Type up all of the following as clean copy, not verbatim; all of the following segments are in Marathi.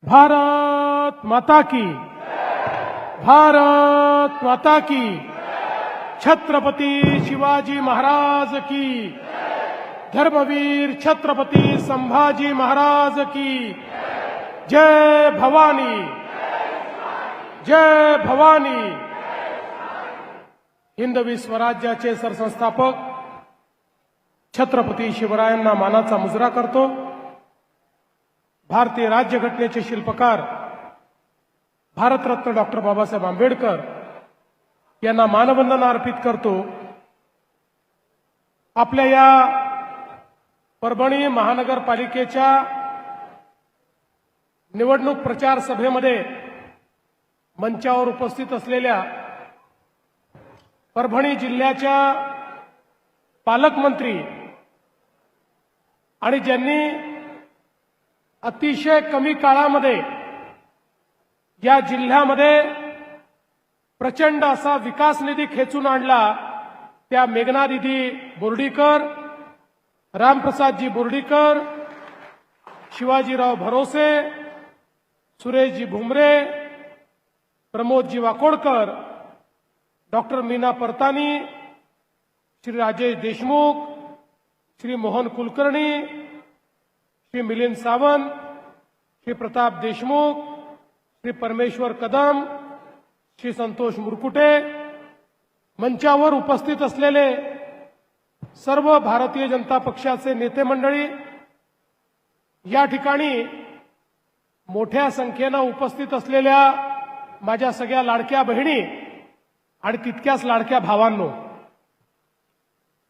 भारत माता की, भारत माता की, छत्रपती शिवाजी महाराज की, धर्मवीर छत्रपती संभाजी महाराज की, जय भवानी, जय भवानी। हिंदवी स्वराज्याचे सरसंस्थापक छत्रपती शिवरायांना मानाचा मुजरा करतो। भारतीय राज्यघटनेचे शिल्पकार भारतरत्न डॉक्टर बाबासाहेब आंबेडकर यांना मानवंदना अर्पित करतो। आपल्या या परभणी महानगरपालिकेच्या निवडणूक प्रचार सभेमध्ये मंचावर उपस्थित असलेल्या परभणी जिल्ह्याच्या पालकमंत्री आणि ज्यांनी अतिशय कमी काळामध्ये या जिल्ह्यामध्ये प्रचंड असा विकास निधी खेचून आणला, त्या मेघना दीदी बोर्डीकर, रामप्रसादजी बोर्डीकर, शिवाजीराव भरोसे, सुरेशजी भुमरे, प्रमोदजी वाकोडकर, डॉक्टर मीना परतानी, श्री राजेश देशमुख, श्री मोहन कुलकर्णी, श्री मिलिंद सावंत, श्री प्रताप देशमुख, श्री परमेश्वर कदम, श्री संतोष मुरकुटे, मंचावर उपस्थित असलेले सर्व भारतीय जनता पक्षाचे नेते मंडळी, या ठिकाणी मोठ्या संख्येने उपस्थित असलेल्या माझ्या सगळ्या लाडक्या बहिणी आणि तितक्याच लाडक्या भावांनो,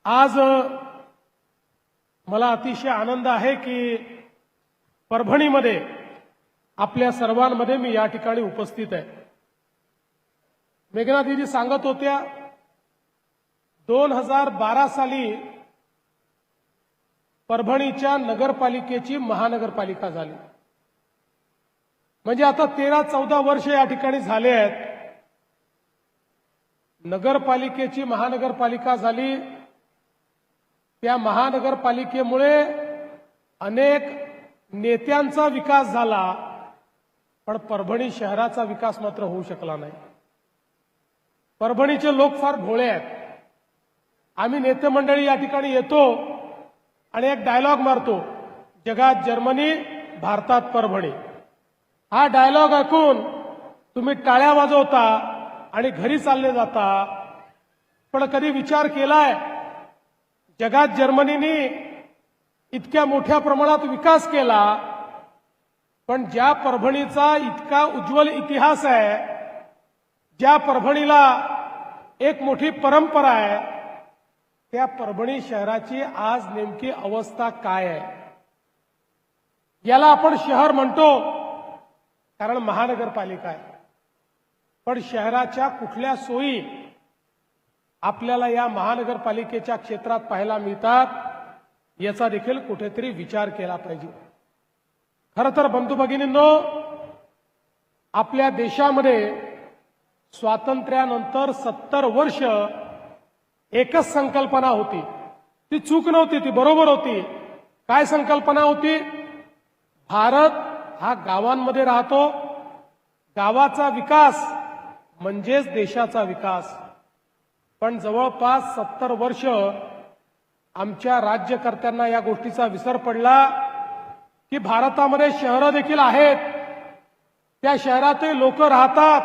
आज मला अतिशय आनंद आहे की परभणीमध्ये आपल्या सर्वांमध्ये मी या ठिकाणी उपस्थित आहे। मेघना दीदी सांगत होत्या 2012 साली परभणीच्या नगरपालिकेची महानगरपालिका झाली, म्हणजे आता 13-14 वर्ष या ठिकाणी झाले आहेत। नगरपालिकेची महानगरपालिका झाली, त्या महानगरपालिकेमुळे अनेक नेत्यांचा विकास झाला, पण परभणी शहराचा विकास मात्र होऊ शकला नाही। परभणीचे लोक फार भोळे आहेत। आम्ही नेते मंडळी या ठिकाणी येतो आणि एक डायलॉग मारतो, जगात जर्मनी, भारतात परभणी। हा डायलॉग ऐकून तुम्ही टाळ्या वाजवता आणि घरी चालले जाता, पण कधी विचार केलाय जगात जर्मनीने इतक्या मोठ्या प्रमाणात विकास केला, पण ज्या परभणीचा इतका उज्ज्वल इतिहास आहे, ज्या परभणीला एक मोठी परंपरा आहे, त्या परभणी शहराची आज नेमकी अवस्था काय आहे? याला आपण शहर म्हणतो कारण महानगरपालिका आहे, पण शहराच्या कुठल्या सोयी आपल्याला या महानगरपालिकेच्या क्षेत्रात पाहायला मिळतात, याचा देखील कुठेतरी विचार केला पाहिजे। खरं तर बंधू भगिनींनो, आपल्या देशामध्ये स्वातंत्र्यानंतर 70 वर्ष एकच संकल्पना होती। ती चूक नव्हती, ती बरोबर होती। काय संकल्पना होती? भारत हा गावांमध्ये राहतो, गावाचा विकास म्हणजेच देशाचा विकास। पण जवळपास 70 वर्ष आमच्या राज्यकर्त्यांना या गोष्टीचा विसर पडला की भारतामध्ये शहरं देखील आहेत, त्या शहरातही लोक राहतात,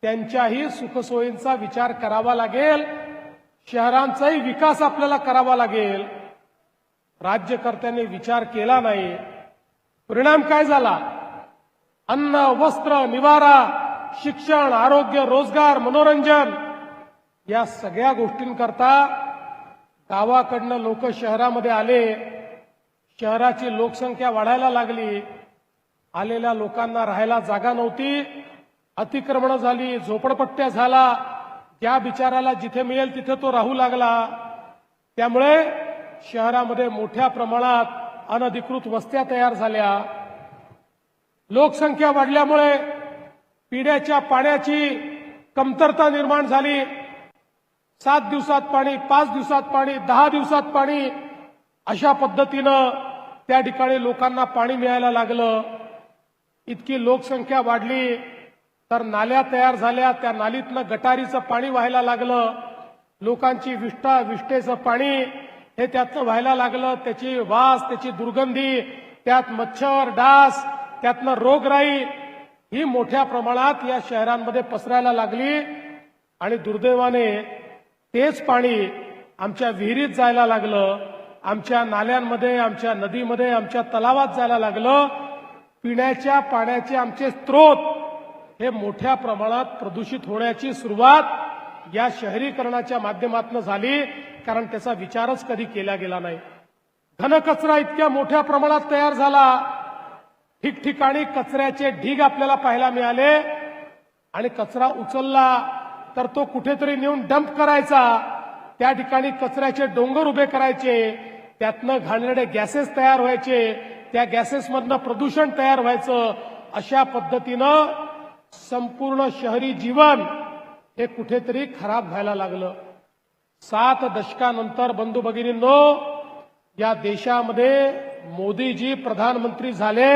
त्यांच्याही सुखसोयींचा विचार करावा लागेल, शहरांचाही विकास आपल्याला करावा लागेल। राज्यकर्त्यांनी विचार केला नाही, परिणाम काय झाला? अन्न, वस्त्र, निवारा, शिक्षण, आरोग्य, रोजगार, मनोरंजन या सगळ्या गोष्टींकरता गावाकडनं लोक शहरामध्ये आले, शहराची लोकसंख्या वाढायला लागली, आलेल्या लोकांना राहायला जागा नव्हती, अतिक्रमण झाली, झोपडपट्ट्या झाला, ज्या बिचाराला जिथे मिळेल तिथे तो राहू लागला। त्यामुळे शहरामध्ये मोठ्या प्रमाणात अनधिकृत वस्त्या तयार झाल्या। लोकसंख्या वाढल्यामुळे पिण्याच्या पाण्याची कमतरता निर्माण झाली। 7 दिवसात पाणी, 5 दिवसात पाणी, 10 दिवसात पाणी, अशा पद्धतीनं त्या ठिकाणी लोकांना पाणी मिळायला लागलं। इतकी लोकसंख्या वाढली तर नाल्या तयार झाल्या, त्या नालीतनं गटारीचं पाणी व्हायला लागलं, लोकांची विष्टेचं पाणी हे त्यातनं व्हायला लागलं, त्याची वास, त्याची दुर्गंधी, त्यात मच्छर डास, त्यातनं रोगराई ही मोठ्या प्रमाणात या शहरांमध्ये पसरायला लागली आणि दुर्दैवाने तेच पाणी आमच्या विहिरीत जायला लागलं, आमच्या नाल्यांमध्ये, आमच्या नदीमध्ये, आमच्या तलावात जायला लागलं. पिण्याच्या पाण्याचे आमचे स्रोत हे मोठ्या प्रमाणात प्रदूषित होण्याची सुरुवात या शहरीकरणाच्या माध्यमातून झाली, कारण त्याचा विचारच कधी केला गेला नाही. घनकचरा इतक्या मोठ्या प्रमाणात तयार झाला, ठिकठिकाणी कचऱ्याचे ढीग आपल्याला पाहायला मिळाले आणि कचरा उचलला तर तो कुठेतरी नेऊन डंप करायचा, त्या ठिकाणी कचऱ्याचे डोंगर उभे करायचे, त्यातनं घाणेरडे गॅसेस तयार व्हायचे, त्या गॅसेसमधनं प्रदूषण तयार व्हायचं. अशा पद्धतीनं संपूर्ण शहरी जीवन हे कुठेतरी खराब व्हायला लागलं. 7 दशकानंतर बंधू भगिनींनो, या देशामध्ये मोदीजी प्रधानमंत्री झाले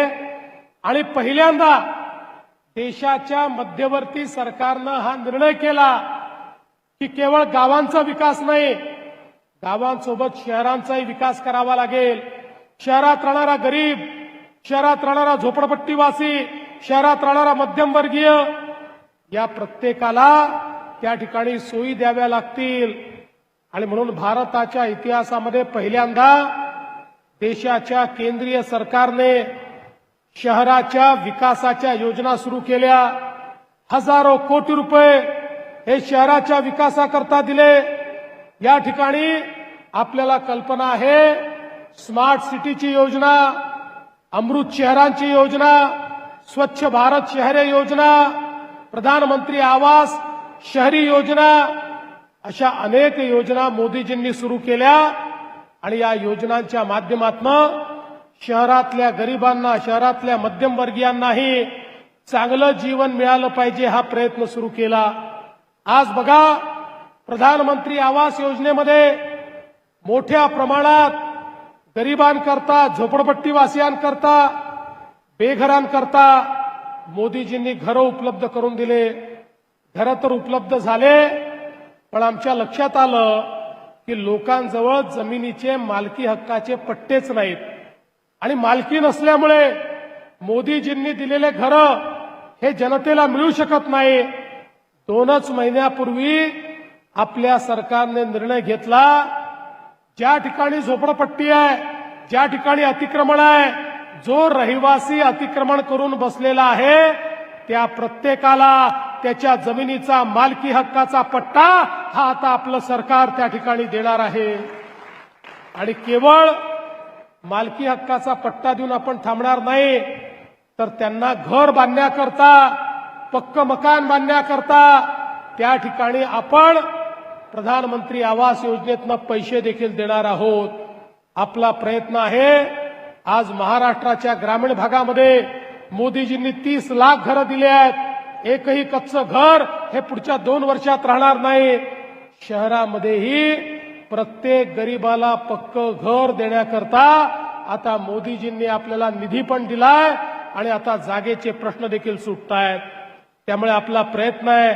आणि पहिल्यांदा देशाच्या मध्यवर्ती सरकारनं हा निर्णय केला की केवळ गावांचा विकास नाही, गावांसोबत शहरांचाही विकास करावा लागेल. शहरात राहणारा गरीब, शहरात राहणारा झोपडपट्टीवासी, शहरात राहणारा मध्यमवर्गीय या प्रत्येकाला त्या ठिकाणी सोयी द्याव्या लागतील. आणि म्हणून भारताच्या इतिहासामध्ये पहिल्यांदा देशाच्या केंद्रीय सरकारने शहराच्या विकासाच्या योजना सुरू केल्या. हजारो कोटी रुपये हे शहराच्या विकासाकरता दिले. या ठिकाणी आपल्याला कल्पना आहे, स्मार्ट सिटीची योजना, अमृत शहरांची योजना, स्वच्छ भारत शहरे योजना, प्रधानमंत्री आवास शहरी योजना, अशा अनेक योजना मोदीजींनी सुरू केल्या आणि या योजनांच्या माध्यमातून शहरातल्या गरिबांना, शहरातल्या मध्यमवर्गीयांनाही चांगलं जीवन मिळालं पाहिजे हा प्रयत्न सुरू केला. आज बघा, प्रधानमंत्री आवास योजनेमध्ये मोठ्या प्रमाणात गरिबांकरता, झोपडपट्टीवासियांकरता, बेघरांकरता मोदीजींनी घरं उपलब्ध करून दिले. घरं तर उपलब्ध झाले, पण आमच्या लक्षात आलं की लोकांजवळ जमिनीचे मालकी हक्काचे पट्टेच नाहीत आणि मालकी नसल्यामुळे मोदीजींनी दिलेले घरं हे जनतेला मिळू शकत नाही. 2च महिन्यापूर्वी आपल्या सरकारने निर्णय घेतला, ज्या ठिकाणी झोपडपट्टी आहे, ज्या ठिकाणी अतिक्रमण आहे, जो रहिवासी अतिक्रमण करून बसलेला आहे त्या प्रत्येकाला त्याच्या जमिनीचा मालकी हक्काचा पट्टा हा आता आपलं सरकार त्या ठिकाणी देणार आहे. आणि केवळ मालकी हक्काचा पट्टा देऊन आपण थांबणार नाही, तर त्यांना घर बांधण्याकरता, पक्क मकान बांधण्याकरता त्या ठिकाणी आपण प्रधानमंत्री आवास योजनेतनं पैसे देखील देणार आहोत. आपला प्रयत्न आहे. आज महाराष्ट्राच्या ग्रामीण भागामध्ये मोदीजींनी 30 लाख घरं दिली आहेत. एकही कच्चं घर हे पुढच्या 2 वर्षात राहणार नाही. शहरामध्येही प्रत्येक गरीबाला पक्क घर देण्याकरता आता मोदीजींनी आपल्याला निधी पण दिलाय आणि आता जागेचे प्रश्न देखील सुटतायत. त्यामुळे आपला प्रयत्न आहे,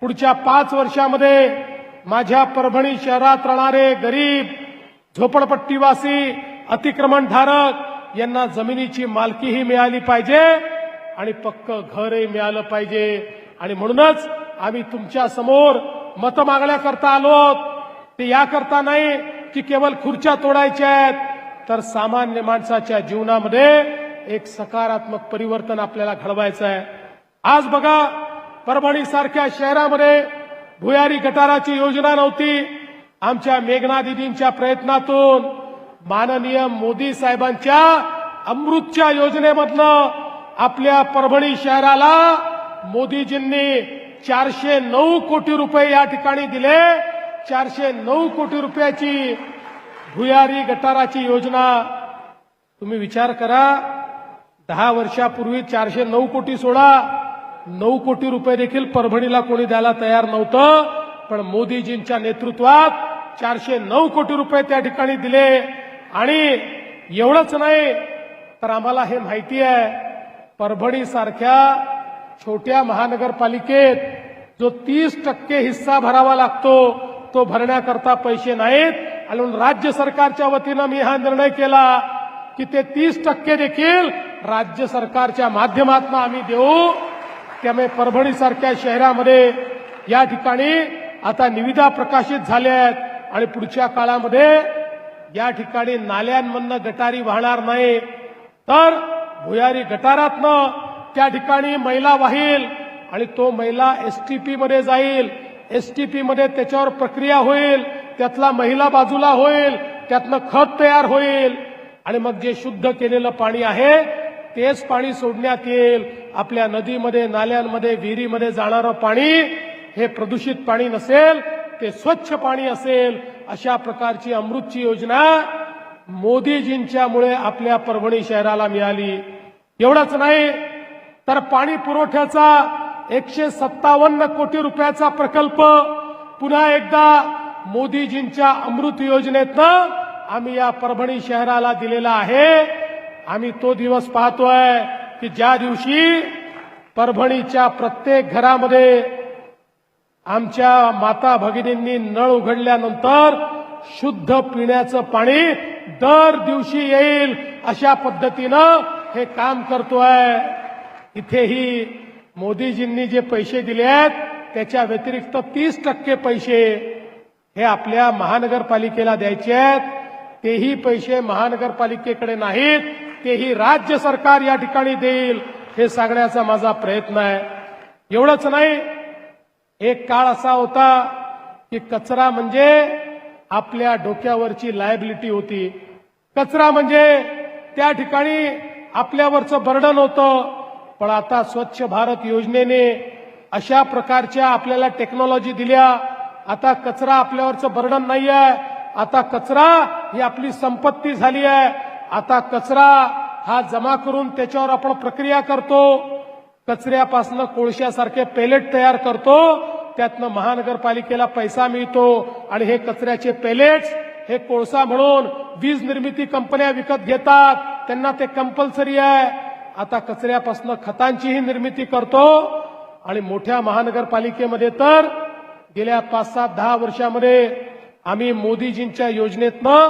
पुढच्या 5 वर्षामध्ये माझ्या परभणी शहरात राहणारे गरीब, झोपडपट्टीवासी, अतिक्रमणधारक यांना जमिनीची मालकीही मिळाली पाहिजे आणि पक्क घरही मिळालं पाहिजे. आणि म्हणूनच आम्ही तुमच्या समोर मतं मागण्याकरता आलो. ते याकरता नाही की केवळ खुर्च्या तोडायच्या आहेत, तर सामान्य माणसाच्या जीवनामध्ये एक सकारात्मक परिवर्तन आपल्याला घडवायचं आहे. आज बघा, परभणीसारख्या शहरामध्ये भुयारी गटाराची योजना नव्हती. आमच्या मेघना दीदींच्या प्रयत्नातून माननीय मोदी साहेबांच्या अमृतच्या योजनेमधनं आपल्या परभणी शहराला मोदीजींनी 409 कोटी रुपये या ठिकाणी दिले. 409 कोटी रुपयाची भुयारी गटाराची योजना. तुम्ही विचार करा, 10 वर्षापूर्वी 409 कोटी सोडा, 9 कोटी रुपये देखील परभणीला कोणी द्यायला तयार नव्हतं. पण मोदीजींच्या नेतृत्वात 409 कोटी रुपये त्या ठिकाणी दिले. आणि एवढंच नाही, तर आम्हाला हे माहिती आहे परभणी सारख्या छोट्या महानगरपालिकेत जो 30% हिस्सा भरावा लागतो तो भरण्याकरता पैसे नाहीत आणि म्हणून राज्य सरकारच्या वतीनं मी हा निर्णय केला की ते 30% देखील राज्य सरकारच्या माध्यमातून आम्ही देऊ। त्यामुळे परभणी सारख्या शहरामध्ये या ठिकाणी आता निविदा प्रकाशित झाल्या आहेत आणि पुढच्या काळामध्ये या ठिकाणी नाल्यांमधनं गटारी वाहणार नाही तर भुयारी गटारातनं त्या ठिकाणी मैला वाहील आणि तो मैला एसटीपी मध्ये जाईल। एसटीपी मध्ये त्याच्यावर प्रक्रिया होईल, त्यातला मैला बाजूला होईल, त्यातनं खत तयार होईल आणि मग जे शुद्ध केलेलं पाणी आहे तेच पाणी सोडण्यात येईल। आपल्या नदीमध्ये, नाल्यांमध्ये, विहिरीमध्ये जाणारं पाणी हे प्रदूषित पाणी नसेल, ते स्वच्छ पाणी असेल। अशा प्रकारची अमृतची योजना मोदीजींच्यामुळे आपल्या परभणी शहराला मिळाली। एवढंच नाही तर पाणी पुरवठ्याचा 157 कोटी रुपयाचा प्रकल्प पुन्हा एकदा मोदीजींच्या अमृत योजनेतनं आम्ही या परभणी शहराला दिलेला आहे। आम्ही तो दिवस पाहतोय की ज्या दिवशी परभणीच्या प्रत्येक घरामध्ये आमच्या माता भगिनींनी नळ उघडल्यानंतर शुद्ध पिण्याचं पाणी दर दिवशी येईल अशा पद्धतीनं हे काम करतोय। इथेही मोदीजींनी जे पैसे दिले आहेत त्याच्या व्यतिरिक्त 30% पैसे हे आपल्या महानगरपालिकेला द्यायचे आहेत। तेही पैसे महानगरपालिकेकडे नाहीत, तेही राज्य सरकार या ठिकाणी देईल हे सांगण्याचा माझा प्रयत्न आहे। एवढंच नाही, एक काळ असा होता की कचरा म्हणजे आपल्या डोक्यावरची लायबिलिटी होती। कचरा म्हणजे त्या ठिकाणी आपल्यावरचं बर्डन होतं। पण आता स्वच्छ भारत योजनेने अशा प्रकारच्या आपल्याला टेक्नॉलॉजी दिल्या, आता कचरा आपल्यावरचं बर्डन नाही आहे, आता कचरा ही आपली संपत्ती झाली आहे। आता कचरा हा जमा करून त्याच्यावर आपण प्रक्रिया करतो, कचऱ्यापासून कोळशासारखे पेलेट तयार करतो, त्यातनं महानगरपालिकेला पैसा मिळतो आणि हे कचऱ्याचे पेलेट्स हे कोळसा म्हणून वीज निर्मिती कंपन्या विकत घेतात, त्यांना ते कंपल्सरी आहे। आता कचऱ्यापासून खतांचीही निर्मिती करतो आणि मोठ्या महानगरपालिकेमध्ये तर गेल्या 5-10 वर्षामध्ये आम्ही मोदीजींच्या योजनेतनं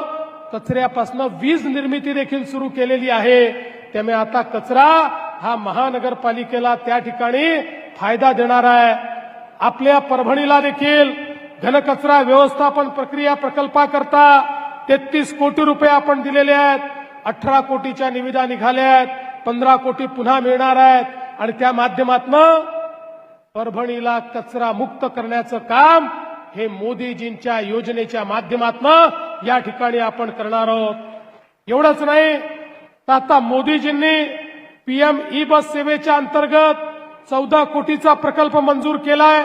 कचऱ्यापासून वीज निर्मिती देखील सुरू केलेली आहे। त्यामुळे आता कचरा हा महानगरपालिकेला त्या ठिकाणी फायदा देणार आहे। आपल्या परभणीला देखील घनकचरा व्यवस्थापन प्रक्रिया प्रकल्पाकरता 33 कोटी रुपये आपण दिलेले आहेत। 18 कोटीच्या निविदा निघाल्या आहेत, 15 कोटी पुन्हा मिळणार आहेत आणि त्या माध्यमातून परभणीला कचरा मुक्त करण्याचं काम हे मोदीजींच्या योजनेच्या माध्यमातून या ठिकाणी आपण करणार आहोत। एवढंच नाही तर आता मोदीजींनी पीएम ई बस सेवेच्या अंतर्गत 14 कोटीचा प्रकल्प मंजूर केलाय।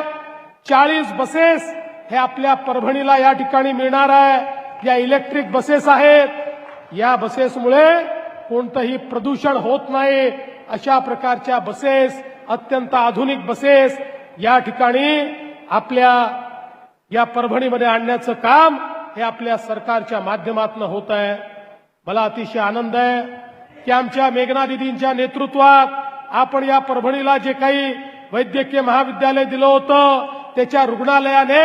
40 बसेस हे आपल्या परभणीला या ठिकाणी मिळणार आहे। या इलेक्ट्रिक बसेस आहेत, या बसेसमुळे कोणतंही प्रदूषण होत नाही। अशा प्रकारच्या बसेस, अत्यंत आधुनिक बसेस या ठिकाणी आपल्या या परभणीमध्ये आणण्याचं काम हे आपल्या सरकारच्या माध्यमातून होत आहे। मला अतिशय आनंद आहे की आमच्या मेघना दीदींच्या नेतृत्वात आपण या परभणीला जे काही वैद्यकीय महाविद्यालय दिलं होतं त्याच्या रुग्णालयाने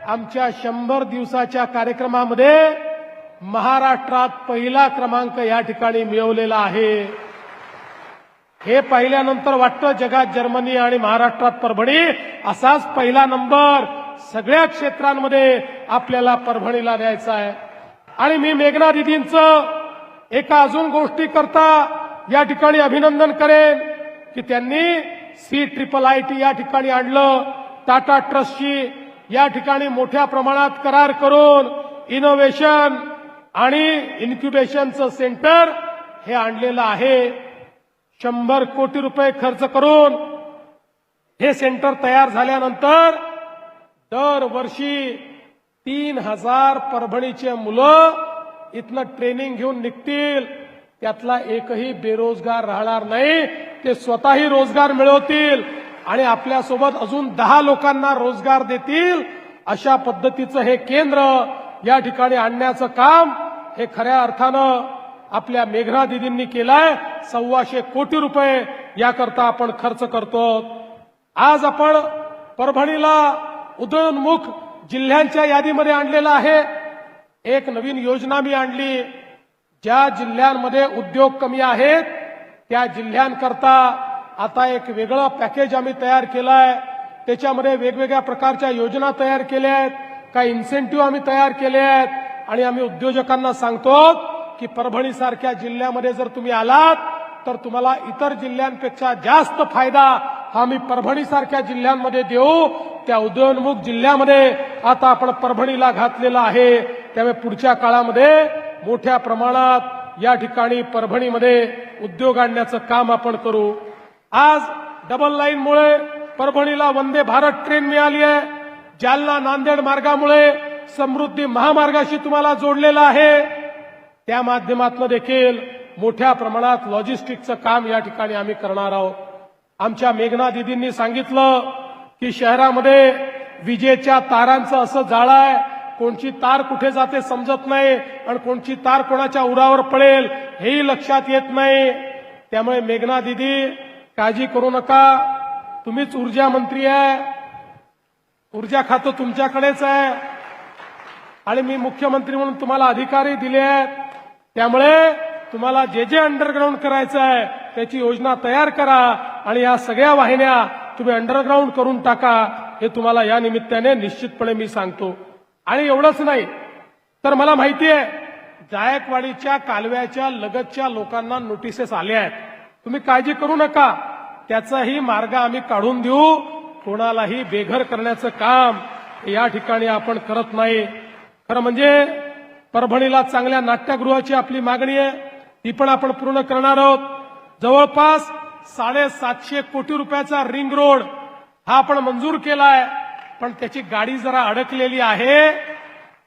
आमच्या 100 दिवसाच्या कार्यक्रमामध्ये महाराष्ट्रात पहिला क्रमांक या ठिकाणी मिळवलेला आहे। हे पाहिल्यानंतर वाटतं जगात जर्मनी आणि महाराष्ट्रात परभणी असाच पहिला नंबर सगळ्या क्षेत्रांमध्ये आपल्याला परभणीला द्यायचा आहे। आणि मी मेघना दीदींचं एका अजून गोष्टी करता या ठिकाणी अभिनंदन करेन की त्यांनी CIIT या ठिकाणी आणलं, टाटा ट्रस्टशी या ठिकाणी मोठ्या प्रमाणात करार करून इनोव्हेशन आणि इन्क्युबेशनचं सेंटर हे आणलेलं आहे। 100 कोटी रुपये खर्च करून हे सेंटर तयार झाल्यानंतर दरवर्षी 3000 परभणीचे मुलं इथनं ट्रेनिंग घेऊन निघतील, त्यातला एकही बेरोजगार राहणार नाही, ते स्वतःही रोजगार मिळवतील आणि आपल्यासोबत अजून 10 लोकांना रोजगार देतील। अशा पद्धतीचं हे केंद्र या ठिकाणी आणण्याचं काम हे खऱ्या अर्थानं आपल्या मेघना दीदींनी केलंय। 125 कोटी रुपये याकरता आपण खर्च करतो। आज आपण परभणीला उदयोन्मुख जिल्ह्यांच्या यादीमध्ये आणलेला आहे। एक नवीन योजना मी आणली, ज्या जिल्ह्यांमध्ये उद्योग कमी आहेत त्या जिल्ह्यांकरता आता एक वेगळं पॅकेज आम्ही तयार केलं आहे। त्याच्यामध्ये वेगवेगळ्या प्रकारच्या योजना तयार केल्या आहेत, काही इन्सेंटिव्ह आम्ही तयार केले आहेत आणि आम्ही उद्योजकांना सांगतो की परभणीसारख्या जिल्ह्यामध्ये जर तुम्ही आलात तर तुम्हाला इतर जिल्ह्यांपेक्षा जास्त फायदा हा आम्ही परभणीसारख्या जिल्ह्यांमध्ये देऊ। त्या उदयोन्मुख जिल्ह्यामध्ये आता आपण परभणीला घातलेला आहे, त्यामुळे पुढच्या काळामध्ये मोठ्या प्रमाणात या ठिकाणी परभणीमध्ये उद्योग आणण्याचं काम आपण करू। आज डबल लाईनमुळे परभणीला वंदे भारत ट्रेन मिळाली आहे। जालना नांदेड मार्गामुळे समृद्धी महामार्गाशी तुम्हाला जोडलेला आहे। त्या माध्यमातून देखील मोठ्या प्रमाणात लॉजिस्टिकचं काम या ठिकाणी आम्ही करणार आहोत। आमच्या मेघना दिदींनी सांगितलं की शहरामध्ये विजेच्या तारांचं असं जाळं आहे, कोणची तार कुठे जाते समजत नाही आणि कोणची तार कोणाच्या उरावर पडेल हेही लक्षात येत नाही। त्यामुळे मेघना दिदी काळजी करू नका, तुम्हीच ऊर्जा मंत्री आहे, ऊर्जा खातं तुमच्याकडेच आहे आणि मी मुख्यमंत्री म्हणून तुम्हाला अधिकारही दिले आहेत। त्यामुळे तुम्हाला जे जे अंडरग्राऊंड करायचं आहे त्याची योजना तयार करा आणि या सगळ्या वाहिन्या तुम्ही अंडरग्राऊंड करून टाका, हे तुम्हाला या निमित्ताने निश्चितपणे मी सांगतो। आणि एवढंच नाही तर मला माहिती आहे जायकवाडीच्या कालव्याच्या लगतच्या लोकांना नोटिसेस आल्या आहेत, तुम्ही काळजी करू नका, त्याचाही मार्ग आम्ही काढून देऊ। कोणालाही बेघर करण्याचं काम या ठिकाणी आपण करत नाही। खरं म्हणजे परभणीला चांगल्या नाट्यगृहाची आपली मागणी आहे, ती पण आपण पूर्ण करणार आहोत। जवळपास 750 कोटी रुपयाचा रिंग रोड हा आपण मंजूर केलाय, पण त्याची गाडी जरा अडकलेली आहे।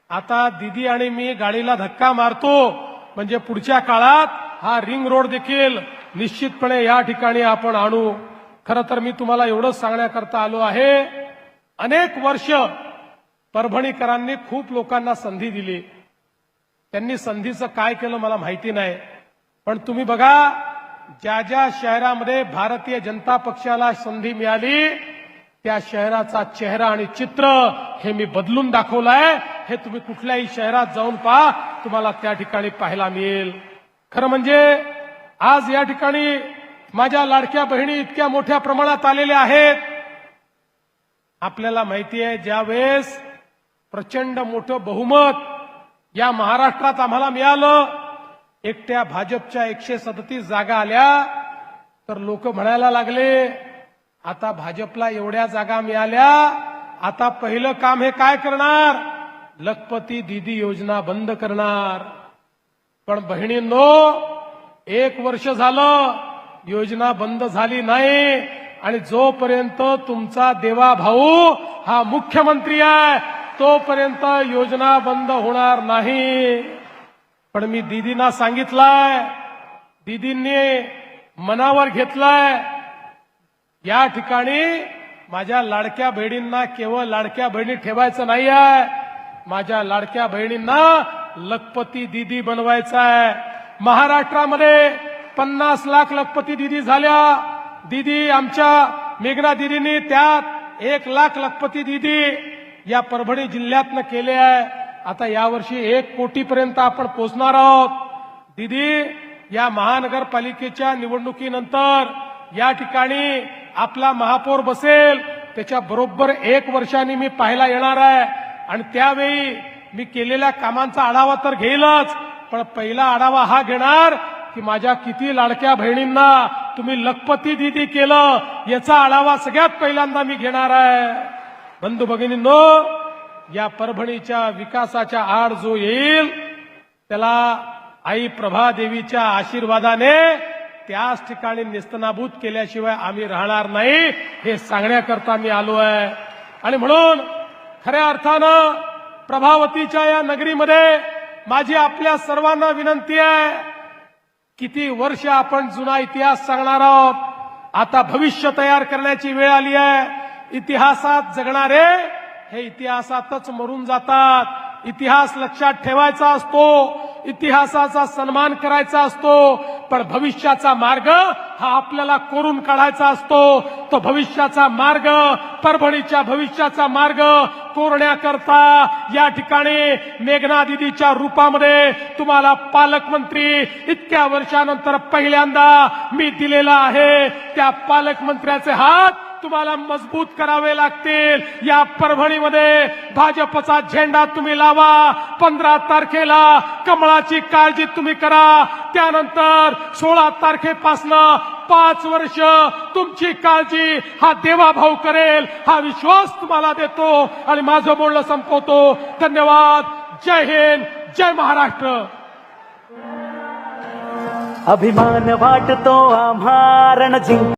आता दीदी आणि मी गाडीला धक्का मारतो, म्हणजे पुढच्या काळात हा रिंग रोड देखील निश्चितपणे या ठिकाणी आपण आणू। खरं तर मी तुम्हाला एवढंच सांगण्याकरता आलो आहे, अनेक वर्ष परभणीकरांनी खूप लोकांना संधी दिली, त्यांनी संधीचं काय केलं मला माहिती नाही, पण तुम्ही बघा ज्या ज्या शहरामध्ये भारतीय जनता पक्षाला संधी मिळाली त्या शहराचा चेहरा आणि चित्र हे मी बदलून दाखवलंय। हे तुम्ही कुठल्याही शहरात जाऊन पहा, तुम्हाला त्या ठिकाणी पाहायला मिळेल। खरं म्हणजे आज या ठिकाणी माझ्या लाडक्या बहिणी इतक्या मोठ्या प्रमाणात आलेल्या आहेत। आपल्याला माहिती आहे ज्यावेळेस प्रचंड मोठं बहुमत या महाराष्ट्रात आम्हाला मिळालं, एकट्या भाजपच्या 137 जागा आल्या, तर लोक म्हणायला लागले आता भाजपला एवढ्या जागा मिळाल्या, आता पहिलं काम हे काय करणार, लखपती दीदी योजना बंद करणार। पण बहिणींनो 1 वर्ष झालं योजना बंद झाली नाही आणि जोपर्यंत तुमचा देवा भाऊ हा मुख्यमंत्री आहे तोपर्यंत योजना बंद होणार नाही। पण मी दीदींना सांगितलंय, दीदींनी मनावर घेतलंय, या ठिकाणी माझ्या लाडक्या बहिणींना केवळ लाडक्या बहिणी ठेवायचं नाही आहे, माझ्या लाडक्या बहिणींना लखपती दीदी बनवायचं आहे। महाराष्ट्रामध्ये 50 लाख लखपती दीदी झाल्या। दीदी आमच्या मेघना दीदींनी त्यात 1 लाख लखपती दीदी या परभणी जिल्ह्यातनं केले आहे। आता यावर्षी 1 कोटीपर्यंत आपण पोहोचणार आहोत। दीदी या महानगरपालिकेच्या निवडणुकीनंतर या ठिकाणी आपला महापौर बसेल, त्याच्या बरोबर 1 वर्षांनी मी पाहायला येणार आहे आणि त्यावेळी मी केलेल्या कामांचा आढावा तर घेईलच, पण पहिला आढावा हा घेणार की माझ्या किती लाडक्या बहिणींना तुम्ही लखपती दीदी केलं याचा आढावा सगळ्यात पहिल्यांदा मी घेणार आहे। बंधू भगिनींनो, या परभणीच्या विकासाच्या आड जो येईल त्याला आई प्रभादेवीच्या आशीर्वादाने त्याच ठिकाणी नेस्तनाबूत केल्याशिवाय आम्ही राहणार नाही, हे सांगण्याकरता मी आलो आहे। आणि म्हणून खऱ्या अर्थानं प्रभावतीच्या या नगरीमध्ये माझी आपल्या सर्वांना विनंती आहे, किती वर्ष आपण जुना इतिहास सांगणार आहोत, आता भविष्य तयार करण्याची वेळ आली आहे। इतिहासात जगणारे हे इतिहासातच मरून जातात। इतिहास लक्षात ठेवायचा असतो, इतिहासाचा सन्मान करायचा असतो, पण भविष्याचा मार्ग हा आपल्याला कोरून काढायचा असतो. तो भविष्याचा मार्ग, परभणीच्या भविष्याचा मार्ग कोरण्याकरता या ठिकाणी मेघना दिदीच्या रूपामध्ये तुम्हाला पालकमंत्री इतक्या वर्षानंतर पहिल्यांदा मी दिलेला आहे. त्या पालकमंत्र्याचे हात तुम्हाला मजबूत करावे लागतील. या परभणीमध्ये भाजपचा झेंडा तुम्ही लावा. 15 तारखेला कमळाची काळजी तुम्ही करा. त्यानंतर 16 तारखेपासून 5 वर्ष तुमची काळजी हा देवाभाऊ करेल, हा विश्वास तुम्हाला देतो आणि माझं बोलणं संपवतो. धन्यवाद. जय हिंद, जय महाराष्ट्र. अभिमान वाटतो आम्हा रणजिंक